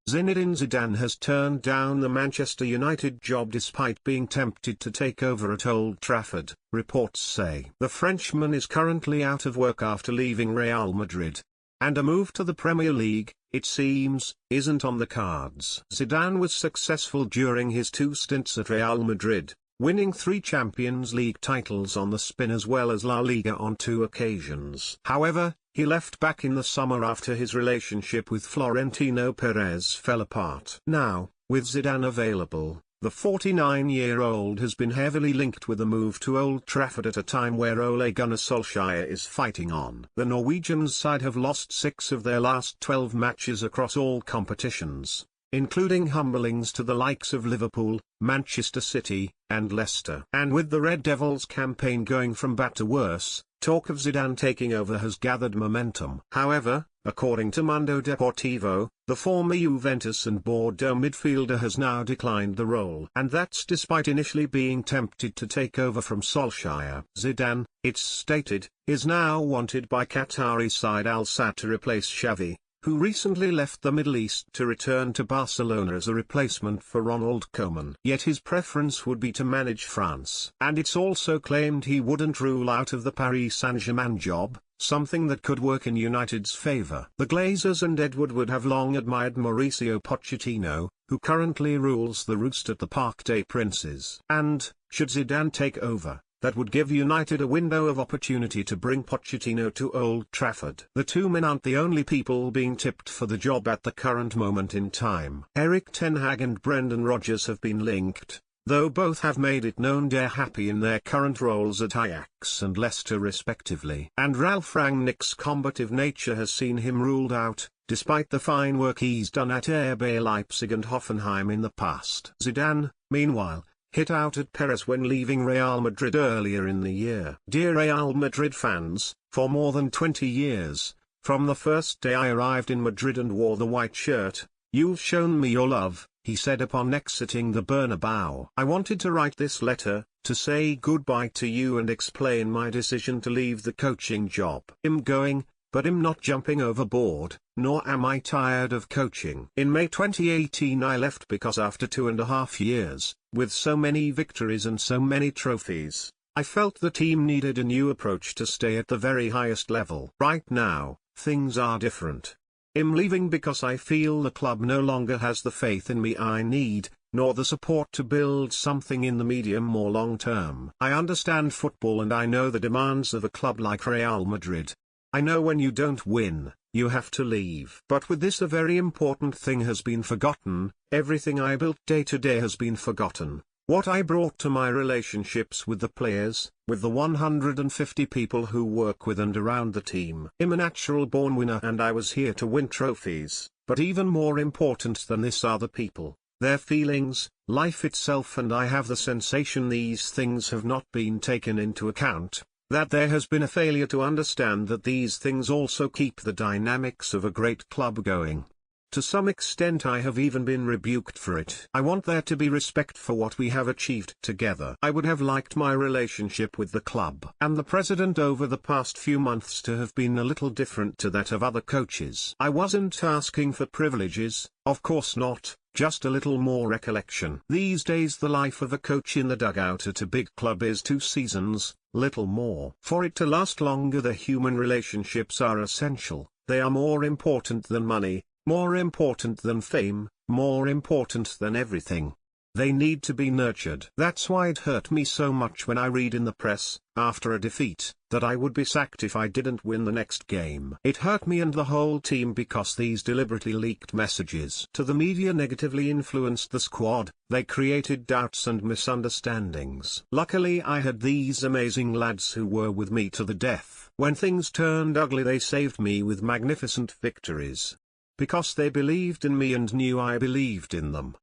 Zinedine Zidane has turned down the Manchester United job despite being tempted to take over at Old Trafford, reports say. The Frenchman is currently out of work after leaving Real Madrid. And a move to the Premier League, it seems, isn't on the cards. Zidane was successful during his 2 stints at Real Madrid, winning 3 Champions League titles on the spin as well as La Liga on 2 occasions. However, he left back in the summer after his relationship with Florentino Perez fell apart. Now, with Zidane available, the 49-year-old has been heavily linked with a move to Old Trafford at a time where Ole Gunnar Solskjaer is fighting on. The Norwegians' side have lost 6 of their last 12 matches across all competitions, including humblings to the likes of Liverpool, Manchester City, and Leicester. And with the Red Devils' campaign going from bad to worse, talk of Zidane taking over has gathered momentum. However, according to Mundo Deportivo, the former Juventus and Bordeaux midfielder has now declined the role. And that's despite initially being tempted to take over from Solskjaer. Zidane, it's stated, is now wanted by Qatari side Al Sadd to replace Xavi, who recently left the Middle East to return to Barcelona as a replacement for Ronald Koeman. Yet his preference would be to manage France. And it's also claimed he wouldn't rule out of the Paris Saint-Germain job, something that could work in United's favour. The Glazers and Ed Woodward have long admired Mauricio Pochettino, who currently rules the roost at the Parc des Princes. And, should Zidane take over, that would give United a window of opportunity to bring Pochettino to Old Trafford. The 2 men aren't the only people being tipped for the job at the current moment in time. Erik ten Hag and Brendan Rodgers have been linked, though both have made it known they're happy in their current roles at Ajax and Leicester respectively. And Ralf Rangnick's combative nature has seen him ruled out, despite the fine work he's done at RB Leipzig and Hoffenheim in the past. Zidane, meanwhile, hit out at Perez when leaving Real Madrid earlier in the year. Dear Real Madrid fans, for more than 20 years, from the first day I arrived in Madrid and wore the white shirt, you've shown me your love, he said upon exiting the Bernabeu. I wanted to write this letter, to say goodbye to you and explain my decision to leave the coaching job. I'm going, but I'm not jumping overboard, nor am I tired of coaching. In May 2018 I left because after 2.5 years, with so many victories and so many trophies, I felt the team needed a new approach to stay at the very highest level. Right now, things are different. I'm leaving because I feel the club no longer has the faith in me I need, nor the support to build something in the medium or long term. I understand football and I know the demands of a club like Real Madrid. I know when you don't win, you have to leave. But with this a very important thing has been forgotten, everything I built day to day has been forgotten. What I brought to my relationships with the players, with the 150 people who work with and around the team. I'm a natural born winner and I was here to win trophies, but even more important than this are the people, their feelings, life itself, and I have the sensation these things have not been taken into account. That there has been a failure to understand that these things also keep the dynamics of a great club going. To some extent I have even been rebuked for it. I want there to be respect for what we have achieved together. I would have liked my relationship with the club and the president over the past few months to have been a little different to that of other coaches. I wasn't asking for privileges, of course not, just a little more recollection. These days the life of a coach in the dugout at a big club is 2 seasons, little more. For it to last longer the human relationships are essential, they are more important than money, more important than fame, more important than everything. They need to be nurtured. That's why it hurt me so much when I read in the press, after a defeat, that I would be sacked if I didn't win the next game. It hurt me and the whole team because these deliberately leaked messages to the media negatively influenced the squad, they created doubts and misunderstandings. Luckily I had these amazing lads who were with me to the death. When things turned ugly they saved me with magnificent victories. Because they believed in me and knew I believed in them.